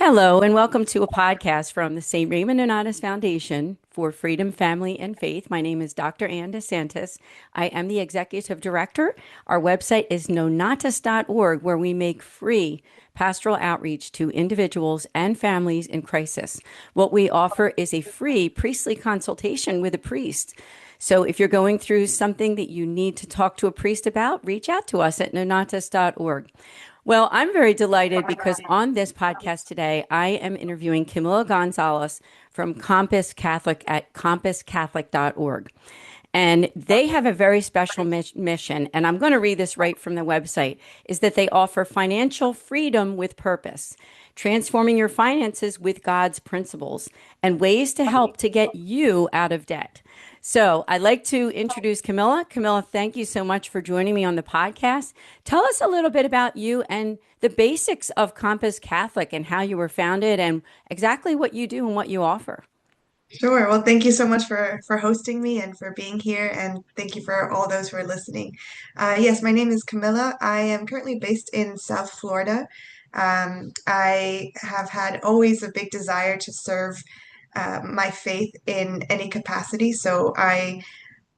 Hello, and welcome to a podcast from the St. Raymond Nonatus Foundation for Freedom, Family, and Faith. My name is Dr. Ann DeSantis. I am the executive director. Our website is nonatus.org, where we make free pastoral outreach to individuals and families in crisis. What we offer is a free priestly consultation with a priest. So if you're going through something that you need to talk to a priest about, reach out to us at nonatus.org. Well, I'm very delighted because on this podcast today, I am interviewing Camila Gonzalez from Compass Catholic at compasscatholic.org. And they have a very special mission, and I'm going to read this right from the website, is that they offer financial freedom with purpose, transforming your finances with God's principles, and ways to help to get you out of debt. So I'd like to introduce Camila. Camila, thank you so much for joining me on the podcast. Tell us a little bit about you and the basics of Compass Catholic and how you were founded and exactly what you do and what you offer. Sure. Well, thank you so much for hosting me and for being here, and thank you for all those who are listening. Yes, my name is Camilla. I am currently based in South Florida. I have had always a big desire to serve my faith in any capacity. So I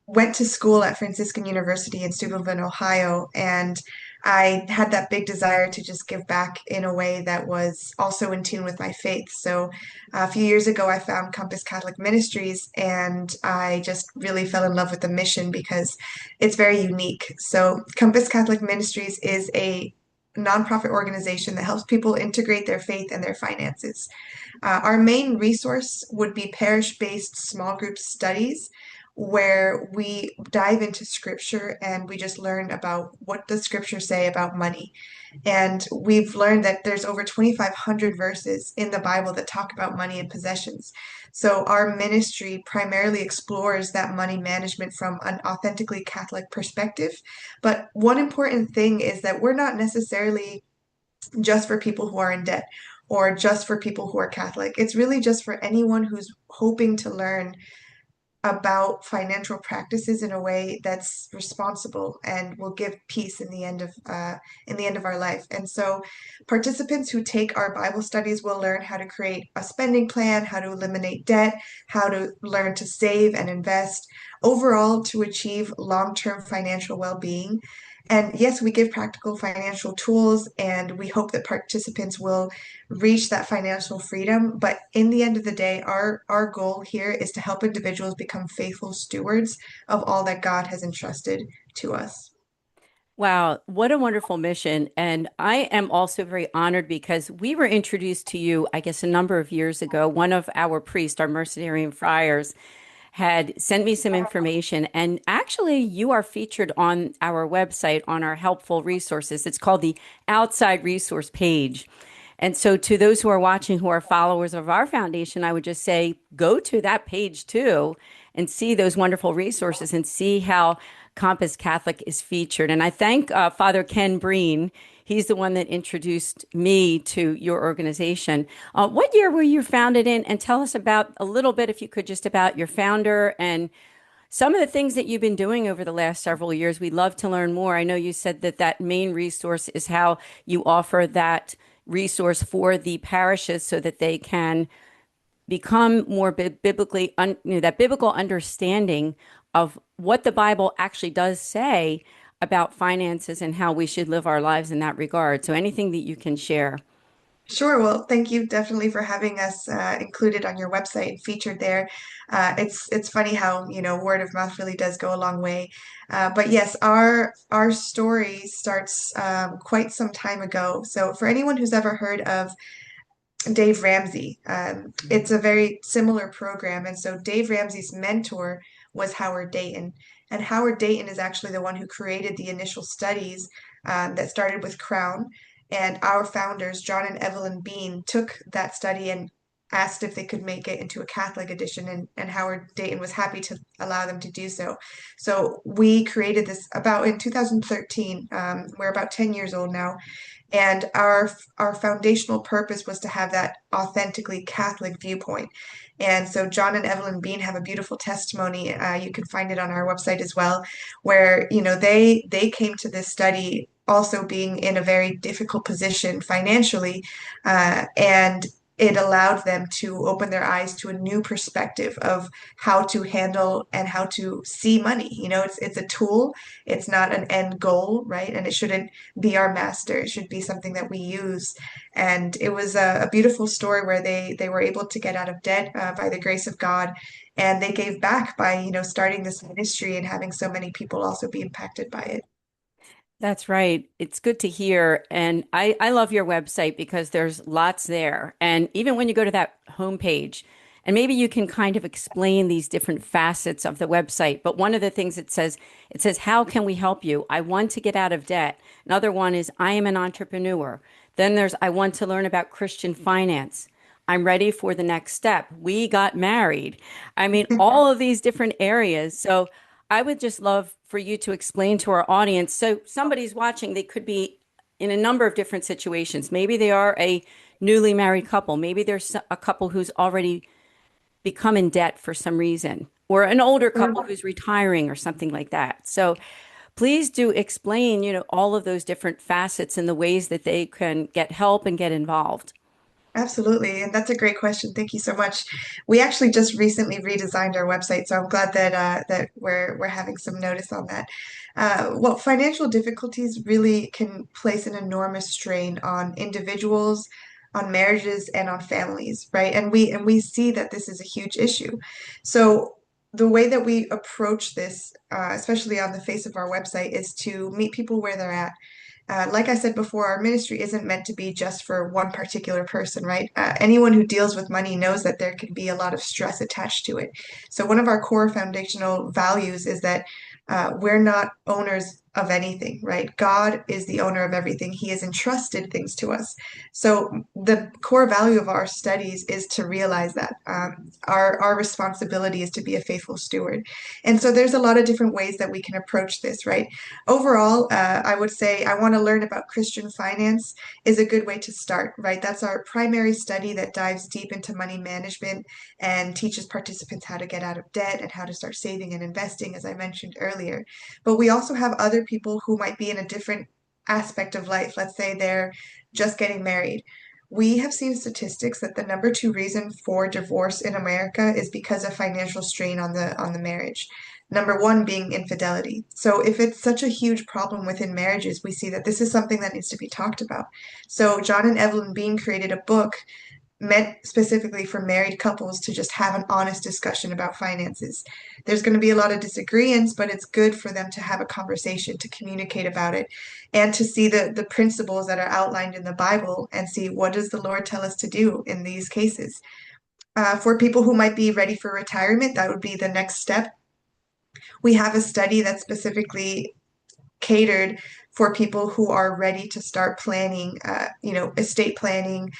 went to school at Franciscan University in Steubenville, Ohio, and I had that big desire to just give back in a way that was also in tune with my faith. So a few years ago, I found Compass Catholic Ministries, and I just really fell in love with the mission because it's very unique. So Compass Catholic Ministries is a nonprofit organization that helps people integrate their faith and their finances. Our main resource would be parish-based small group studies where we dive into scripture and we just learn about what does scripture say about money. And we've learned that there's over 2,500 verses in the Bible that talk about money and possessions. So our ministry primarily explores that money management from an authentically Catholic perspective. But one important thing is that we're not necessarily just for people who are in debt or just for people who are Catholic. It's really just for anyone who's hoping to learn about financial practices in a way that's responsible and will give peace in the end of our life. And so participants who take our Bible studies will learn how to create a spending plan, how to eliminate debt, how to learn to save and invest, overall to achieve long-term financial well-being. And yes, we give practical financial tools, and we hope that participants will reach that financial freedom. But in the end of the day, our goal here is to help individuals become faithful stewards of all that God has entrusted to us. Wow, what a wonderful mission. And I am also very honored because we were introduced to you, I guess, a number of years ago. One of our priests, our Mercenarian friars, had sent me some information. And actually, you are featured on our website on our helpful resources. It's called the Outside Resource page. And so, to those who are watching who are followers of our foundation, I would just say go to that page too and see those wonderful resources and see how Compass Catholic is featured. And I thank Father Ken Breen. He's the one that introduced me to your organization. What year were you founded in? And tell us about a little bit, if you could, just about your founder and some of the things that you've been doing over the last several years. We'd love to learn more. I know you said that that main resource is how you offer that resource for the parishes so that they can become more biblically, that biblical understanding of what the Bible actually does say about finances and how we should live our lives in that regard. So anything that you can share. Sure. Well, thank you definitely for having us included on your website and featured there. It's funny how, word of mouth really does go a long way. But yes, our story starts quite some time ago. So for anyone who's ever heard of Dave Ramsey. It's a very similar program. And so Dave Ramsey's mentor was Howard Dayton. And Howard Dayton is actually the one who created the initial studies that started with Crown. And our founders, John and Evelyn Bean, took that study and asked if they could make it into a Catholic edition. And Howard Dayton was happy to allow them to do so. So we created this about in 2013. We're about 10 years old now. And our foundational purpose was to have that authentically Catholic viewpoint. And so John and Evelyn Bean have a beautiful testimony. You can find it on our website as well, where they came to this study also being in a very difficult position financially, and it allowed them to open their eyes to a new perspective of how to handle and how to see money. You know, it's a tool, it's not an end goal, right? And it shouldn't be our master. It should be something that we use. And it was a beautiful story where they were able to get out of debt by the grace of God, and they gave back by, starting this ministry and having so many people also be impacted by it. That's right. It's good to hear. And I love your website because there's lots there. And even when you go to that homepage, and maybe you can kind of explain these different facets of the website. But one of the things it says, how can we help you? I want to get out of debt. Another one is, I am an entrepreneur. Then there's, I want to learn about Christian finance. I'm ready for the next step. We got married. I mean, all of these different areas. So I would just love for you to explain to our audience. So somebody's watching, they could be in a number of different situations. Maybe they are a newly married couple. Maybe there's a couple who's already become in debt for some reason, or an older couple who's retiring or something like that. So please do explain, all of those different facets and the ways that they can get help and get involved. Absolutely, and that's a great question. Thank you so much. We actually just recently redesigned our website, so I'm glad that we're having some notice on that. Well, financial difficulties really can place an enormous strain on individuals, on marriages, and on families, right? And we see that this is a huge issue. So the way that we approach this, especially on the face of our website, is to meet people where they're at. Like I said before, our ministry isn't meant to be just for one particular person, right? Anyone who deals with money knows that there can be a lot of stress attached to it. So, one of our core foundational values is that we're not owners of anything, right? God is the owner of everything. He has entrusted things to us. So, the core value of our studies is to realize that our responsibility is to be a faithful steward. And so, there's a lot of different ways that we can approach this, right? Overall, I would say I want to learn about Christian finance is a good way to start, right? That's our primary study that dives deep into money management and teaches participants how to get out of debt and how to start saving and investing, as I mentioned earlier. But we also have other people who might be in a different aspect of life. Let's say they're just getting married. We have seen statistics that the number two reason for divorce in America is because of financial strain on the marriage. Number one being infidelity. So if it's such a huge problem within marriages, we see that this is something that needs to be talked about. So John and Evelyn Bean created a book meant specifically for married couples to just have an honest discussion about finances. There's going to be a lot of disagreements, but it's good for them to have a conversation, to communicate about it, and to see the principles that are outlined in the Bible and see what does the Lord tell us to do in these cases. For people who might be ready for retirement, that would be the next step. We have a study that specifically catered for people who are ready to start planning, estate planning,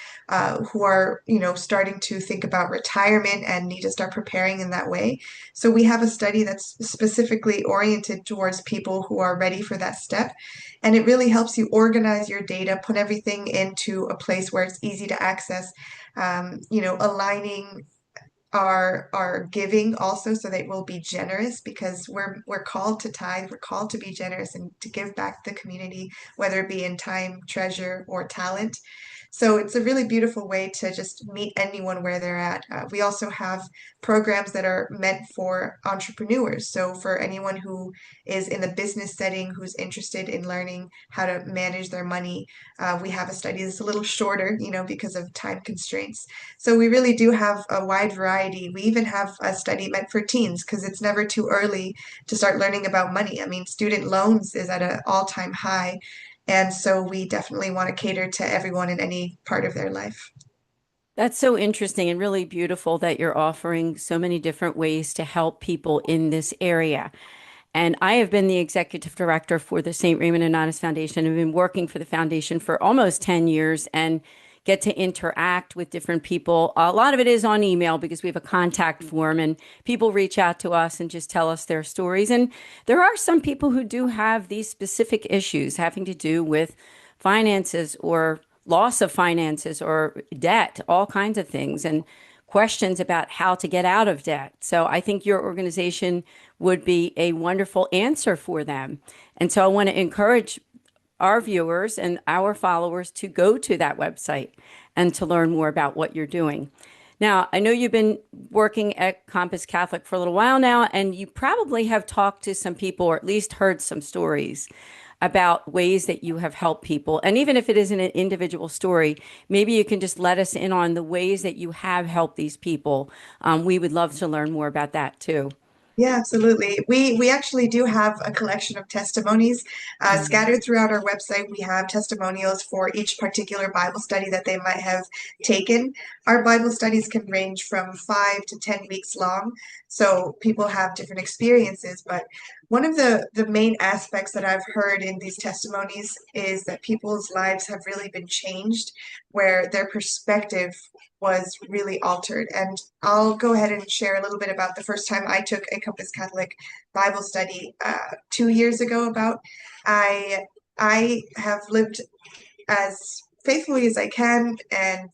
who are, starting to think about retirement and need to start preparing in that way. So we have a study that's specifically oriented towards people who are ready for that step. And it really helps you organize your data, put everything into a place where it's easy to access, aligning our giving also so that we'll be generous because we're called to tithe, we're called to be generous and to give back to the community, whether it be in time, treasure, or talent. So it's a really beautiful way to just meet anyone where they're at. We also have programs that are meant for entrepreneurs. So for anyone who is in the business setting, who's interested in learning how to manage their money, we have a study that's a little shorter, because of time constraints. So we really do have a wide variety. We even have a study meant for teens because it's never too early to start learning about money. I mean, student loans is at an all-time high. And so we definitely want to cater to everyone in any part of their life. That's so interesting and really beautiful that you're offering so many different ways to help people in this area. And I have been the executive director for the St. Raymond Anonymous Foundation. I've been working for the foundation for almost 10 years and get to interact with different people. A lot of it is on email because we have a contact form and people reach out to us and just tell us their stories. And there are some people who do have these specific issues having to do with finances or loss of finances or debt, all kinds of things. And questions about how to get out of debt. So I think your organization would be a wonderful answer for them. And so I want to encourage our viewers and our followers to go to that website and to learn more about what you're doing. Now, I know you've been working at Compass Catholic for a little while now, and you probably have talked to some people or at least heard some stories about ways that you have helped people. And even if it isn't an individual story, maybe you can just let us in on the ways that you have helped these people. We would love to learn more about that too. Yeah, absolutely. We actually do have a collection of testimonies Mhm. scattered throughout our website. We have testimonials for each particular Bible study that they might have taken. Our Bible studies can range from 5 to 10 weeks long, so people have different experiences. But one of the main aspects that I've heard in these testimonies is that people's lives have really been changed, where their perspective was really altered. And I'll go ahead and share a little bit about the first time I took a Compass Catholic Bible study 2 years ago. I have lived as faithfully as I can, and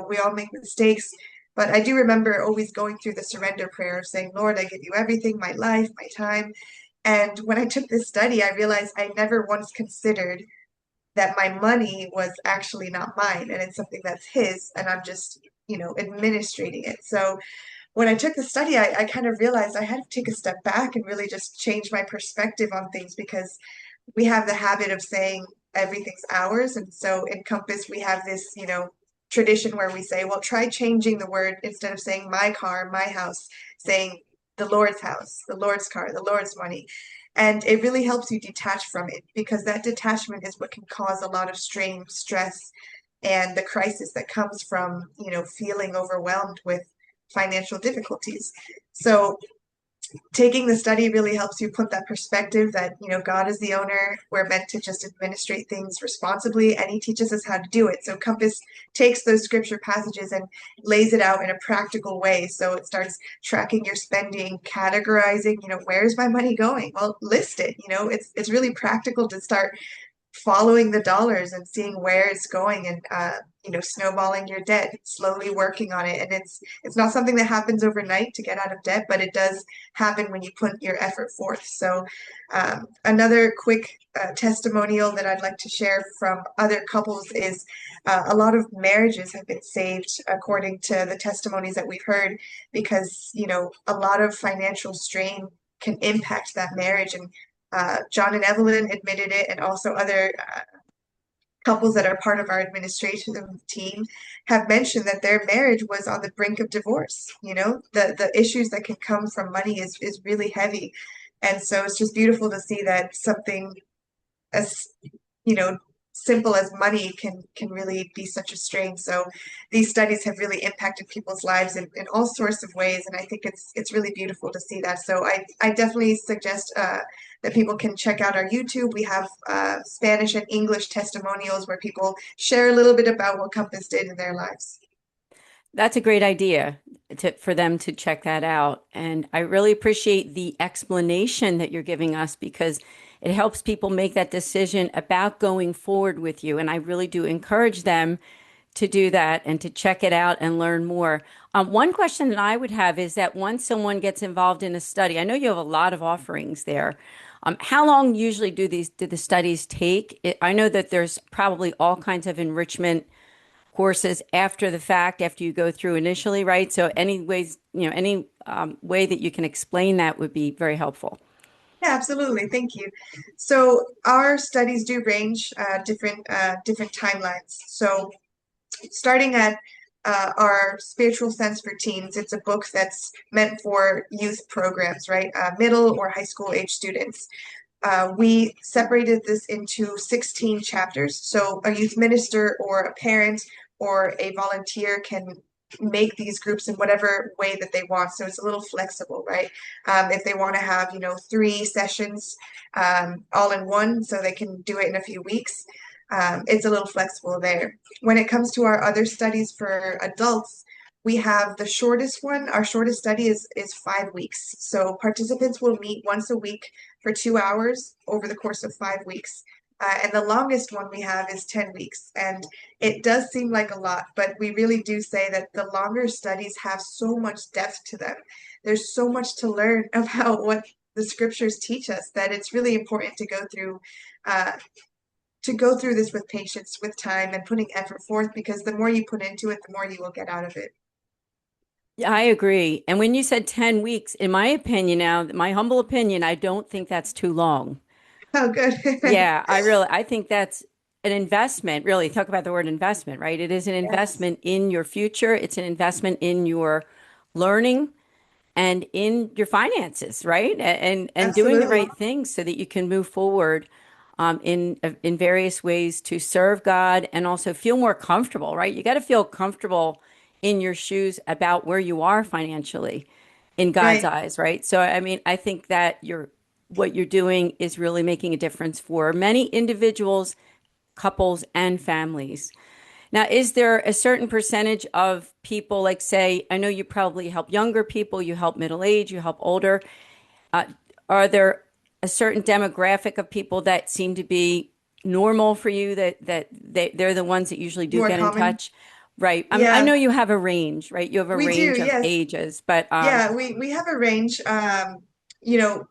we all make mistakes. But I do remember always going through the surrender prayer of saying, Lord, I give you everything, my life, my time. And when I took this study, I realized I never once considered that my money was actually not mine and it's something that's his, and I'm just, administrating it. So when I took the study, I kind of realized I had to take a step back and really just change my perspective on things, because we have the habit of saying everything's ours. And so in Compass, we have this, tradition where we say, well, try changing the word. Instead of saying my car, my house, saying the Lord's house, the Lord's car, the Lord's money. And it really helps you detach from it, because that detachment is what can cause a lot of strain, stress, and the crisis that comes from, feeling overwhelmed with financial difficulties. So taking the study really helps you put that perspective that, God is the owner. We're meant to just administrate things responsibly, and he teaches us how to do it. So Compass takes those scripture passages and lays it out in a practical way. So it starts tracking your spending, categorizing, where's my money going? Well, list it. It's really practical to start following the dollars and seeing where it's going, and snowballing your debt, slowly working on it. And it's not something that happens overnight to get out of debt, but it does happen when you put your effort forth. So another quick testimonial that I'd like to share from other couples is a lot of marriages have been saved according to the testimonies that we've heard, because a lot of financial strain can impact that marriage. And John and Evelyn admitted it, and also other couples that are part of our administration team have mentioned that their marriage was on the brink of divorce. The issues that can come from money is really heavy. And so it's just beautiful to see that something as, you know, simple as money can really be such a strain. So these studies have really impacted people's lives in all sorts of ways, and I think it's really beautiful to see that. So I definitely suggest that people can check out our YouTube. We have Spanish and English testimonials where people share a little bit about what Compass did in their lives. That's a great idea for them to check that out. And I really appreciate the explanation that you're giving us, because it helps people make that decision about going forward with you. And I really do encourage them to do that and to check it out and learn more. One question that I would have is that once someone gets involved in a study, I know you have a lot of offerings there. How long usually do the studies take? I know that there's probably all kinds of enrichment courses after the fact, after you go through initially, right? So any ways, any way that you can explain that would be very helpful. Yeah, absolutely. Thank you. So our studies do range different timelines. So starting at our Spiritual Sense for Teens, it's a book that's meant for youth programs, right? Middle or high school age students. We separated this into 16 chapters. So a youth minister or a parent or a volunteer can make these groups in whatever way that they want. So it's a little flexible, right? If they want to have, 3 sessions all in one, so they can do it in a few weeks. It's a little flexible there. When it comes to our other studies for adults, we have the shortest one. Our shortest study is 5 weeks. So participants will meet once a week for 2 hours over the course of 5 weeks. And the longest one we have is 10 weeks. And it does seem like a lot, but we really do say that the longer studies have so much depth to them. There's so much to learn about what the scriptures teach us, that it's really important to go through uh, to go through this with patience, with time, and putting effort forth, because the more you put into it, the more you will get out of it. Yeah, I agree. And when you said 10 weeks, in my opinion now, my humble opinion, I don't think that's too long. Oh, good. Yeah, I think that's an investment, really. Talk about the word investment, right? It is an Yes, investment in your future. It's an investment in your learning and in your finances, right? And doing the absolutely. right things so that you can move forward in various ways to serve God and also feel more comfortable, right? You got to feel comfortable in your shoes about where you are financially in God's Right. eyes, right? So I mean, I think that what you're doing is really making a difference for many individuals, couples, and families. Now, is there a certain percentage of people, like say, I know you probably help younger people, you help middle age, you help older. Uh, are there a certain demographic of people that seem to be normal for you they're the ones that usually do More get in common. touch? Right. I Yeah, know you have a range, right? You have a we do. range of Yes. ages, but Yeah, we have a range. You know,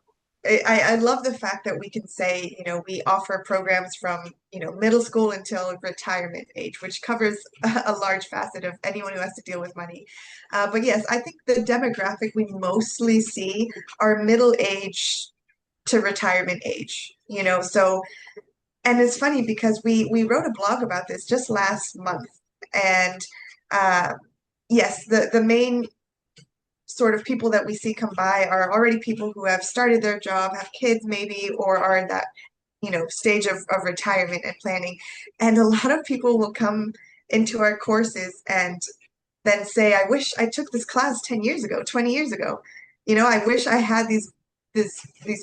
I love the fact that we can say, we offer programs from, middle school until retirement age, which covers a large facet of anyone who has to deal with money. But yes, I think the demographic we mostly see are middle age to retirement age, so, and it's funny because we wrote a blog about this just last month. And uh, yes, the main sort of people that we see come by are already people who have started their job, have kids maybe, or are in that, stage of retirement and planning. And a lot of people will come into our courses and then say, I wish I took this class 10 years ago, 20 years ago. I wish I had these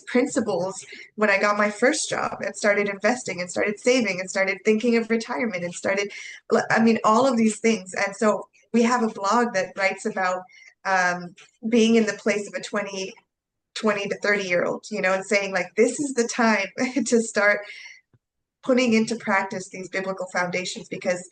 principles when I got my first job and started investing and started saving and started thinking of retirement and started, I mean, all of these things. And so we have a blog that writes about being in the place of a 20 to 30-year old, and saying like, this is the time to start putting into practice these biblical foundations, because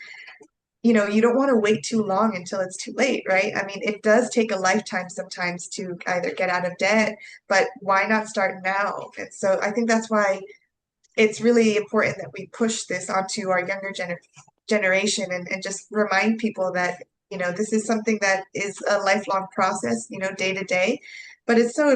you don't want to wait too long until it's too late, right? I mean, it does take a lifetime sometimes to either get out of debt, but why not start now? And so I think that's why it's really important that we push this onto our younger generation, and just remind people that, this is something that is a lifelong process, day to day. But it's so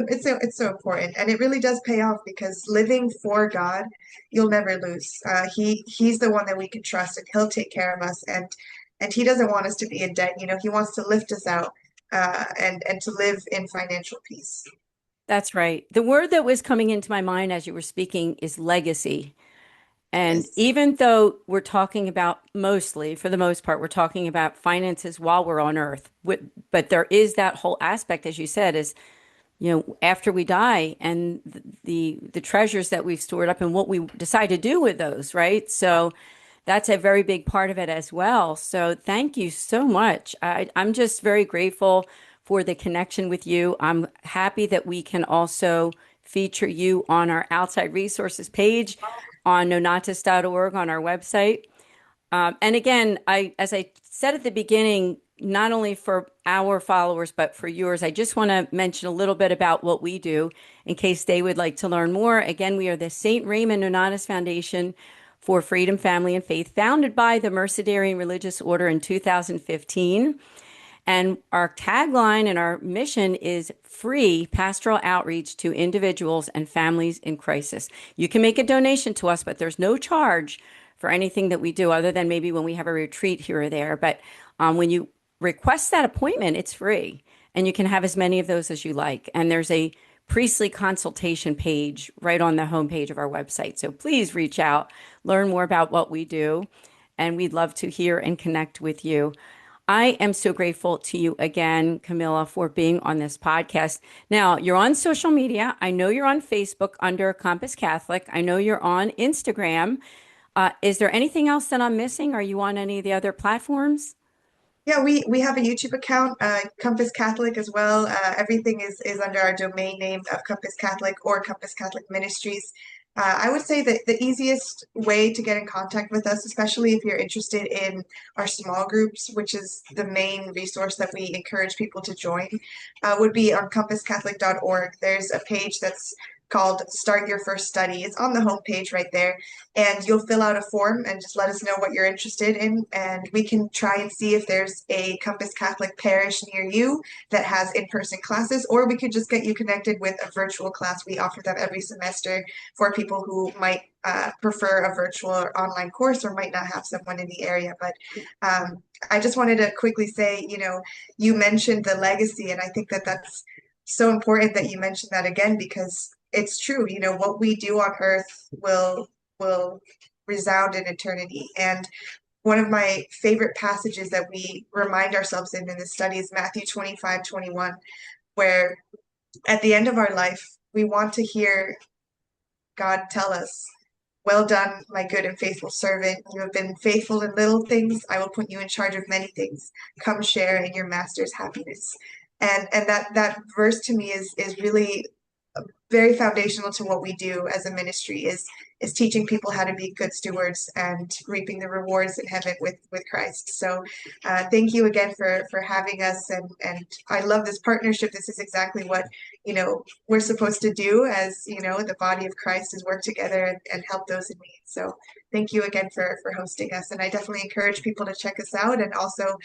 important, and it really does pay off, because living for God, you'll never lose. He's the one that we can trust, and He'll take care of us, and He doesn't want us to be in debt. He wants to lift us out, and to live in financial peace. that's right. The word that was coming into my mind as you were speaking is legacy. And Yes. even though we're talking about mostly, for the most part, we're talking about finances while we're on earth, but there is that whole aspect, as you said, is, after we die and the treasures that we've stored up and what we decide to do with those, right? So that's a very big part of it as well. So thank you so much. I'm just very grateful for the connection with you. I'm happy that we can also feature you on our outside resources page on nonatus.org on our website. And again, as I said at the beginning, not only for our followers, but for yours, I just want to mention a little bit about what we do in case they would like to learn more. Again, we are the St. Raymond Nonatus Foundation for Freedom, Family, and Faith, founded by the Mercedarian Religious Order in 2015. And our tagline and our mission is free pastoral outreach to individuals and families in crisis. You can make a donation to us, but there's no charge for anything that we do other than maybe when we have a retreat here or there. But when you request that appointment, it's free. And you can have as many of those as you like. And there's a priestly consultation page right on the homepage of our website. So please reach out, learn more about what we do, and we'd love to hear and connect with you. I am so grateful to you again, Camilla, for being on this podcast. Now, you're on social media. I know you're on Facebook under Compass Catholic. I know you're on Instagram. Is there anything else that I'm missing? Are you on any of the other platforms? Yeah, we have a YouTube account, Compass Catholic as well. Everything is under our domain name of Compass Catholic or Compass Catholic Ministries. I would say that the easiest way to get in contact with us, especially if you're interested in our small groups, which is the main resource that we encourage people to join, would be on compasscatholic.org. There's a page that's called Start Your First Study. It's on the homepage right there, and you'll fill out a form and just let us know what you're interested in, and we can try and see if there's a Compass Catholic parish near you that has in-person classes, or we could just get you connected with a virtual class. We offer them every semester for people who might prefer a virtual or online course or might not have someone in the area. But I just wanted to quickly say, you mentioned the legacy, and I think that that's so important that you mentioned that again because it's true. What we do on earth will resound in eternity. And one of my favorite passages that we remind ourselves in the study is Matthew 25:21, where at the end of our life, we want to hear God tell us, well done, my good and faithful servant. You have been faithful in little things. I will put you in charge of many things. Come share in your master's happiness. And that verse to me is really very foundational to what we do as a ministry is teaching people how to be good stewards and reaping the rewards in heaven with Christ. So thank you again for having us, and I love this partnership. This is exactly what we're supposed to do as the body of Christ is work together and help those in need. So thank you again for hosting us, and I definitely encourage people to check us out and also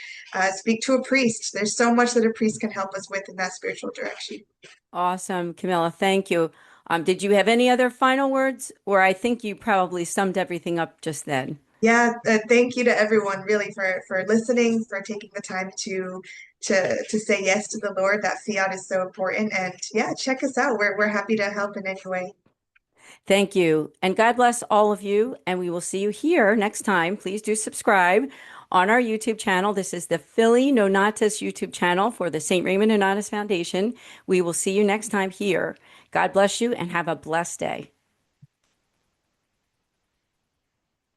speak to a priest. There's so much that a priest can help us with in that spiritual direction. Awesome, Camilla. Thank you. Did you have any other final words? Or I think you probably summed everything up just then. Yeah, thank you to everyone really for listening, for taking the time to say yes to the Lord. That fiat is so important. And yeah, check us out. We're happy to help in any way. Thank you. And God bless all of you. And we will see you here next time. Please do subscribe on our YouTube channel. This is the Philly Nonatus YouTube channel for the St. Raymond Nonatus Foundation. We will see you next time here. God bless you and have a blessed day.